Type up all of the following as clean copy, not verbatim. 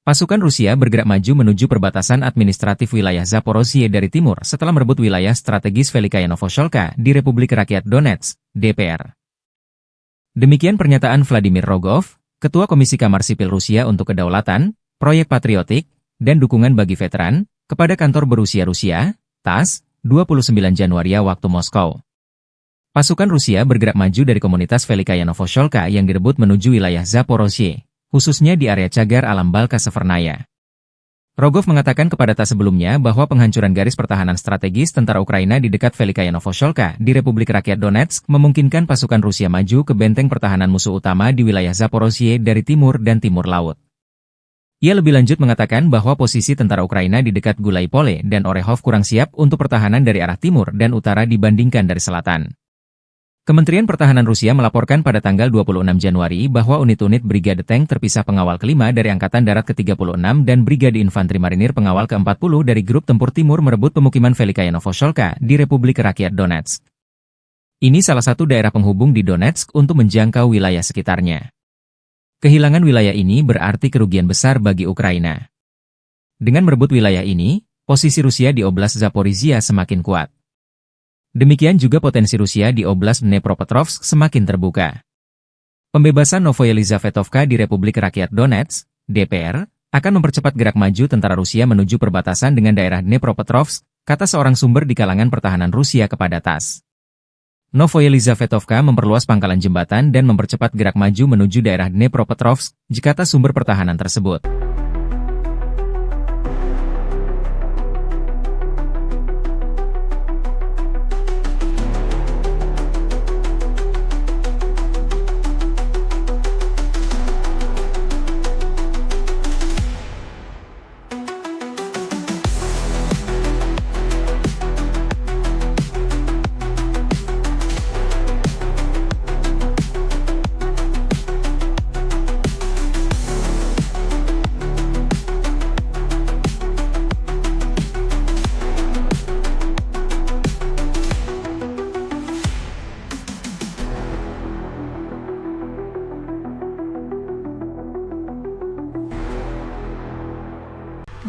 Pasukan Rusia bergerak maju menuju perbatasan administratif wilayah Zaporozhye dari timur setelah merebut wilayah strategis Velikaya Novosholka di Republik Rakyat Donetsk, DPR. Demikian pernyataan Vladimir Rogov, Ketua Komisi Kamar Sipil Rusia untuk Kedaulatan, Proyek Patriotik, dan Dukungan bagi Veteran, kepada kantor berusia Rusia, TASS, 29 Januari waktu Moskow. Pasukan Rusia bergerak maju dari komunitas Velikaya Novosholka yang direbut menuju wilayah Zaporozhye, khususnya di area cagar alam Balka Severnaya. Rogov mengatakan kepada TASS sebelumnya bahwa penghancuran garis pertahanan strategis tentara Ukraina di dekat Velikaya Novosholka di Republik Rakyat Donetsk memungkinkan pasukan Rusia maju ke benteng pertahanan musuh utama di wilayah Zaporozhye dari timur dan timur laut. Ia lebih lanjut mengatakan bahwa posisi tentara Ukraina di dekat Gulai Pole dan Orehov kurang siap untuk pertahanan dari arah timur dan utara dibandingkan dari selatan. Kementerian Pertahanan Rusia melaporkan pada tanggal 26 Januari bahwa unit-unit Brigade Tank terpisah pengawal kelima dari Angkatan Darat ke-36 dan Brigade Infanteri Marinir pengawal ke-40 dari Grup Tempur Timur merebut pemukiman Velikaya Novosholka di Republik Rakyat Donetsk. Ini salah satu daerah penghubung di Donetsk untuk menjangkau wilayah sekitarnya. Kehilangan wilayah ini berarti kerugian besar bagi Ukraina. Dengan merebut wilayah ini, posisi Rusia di Oblast Zaporizhia semakin kuat. Demikian juga potensi Rusia di Oblast Dnepropetrovsk semakin terbuka. Pembebasan Novoyelizavetovka di Republik Rakyat Donetsk, DPR, akan mempercepat gerak maju tentara Rusia menuju perbatasan dengan daerah Dnepropetrovsk, kata seorang sumber di kalangan pertahanan Rusia kepada TASS. Novoyelizavetovka memperluas pangkalan jembatan dan mempercepat gerak maju menuju daerah Dnepropetrovsk, kata sumber pertahanan tersebut.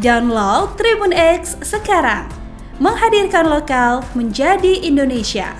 Download Tribun X sekarang, menghadirkan lokal menjadi Indonesia.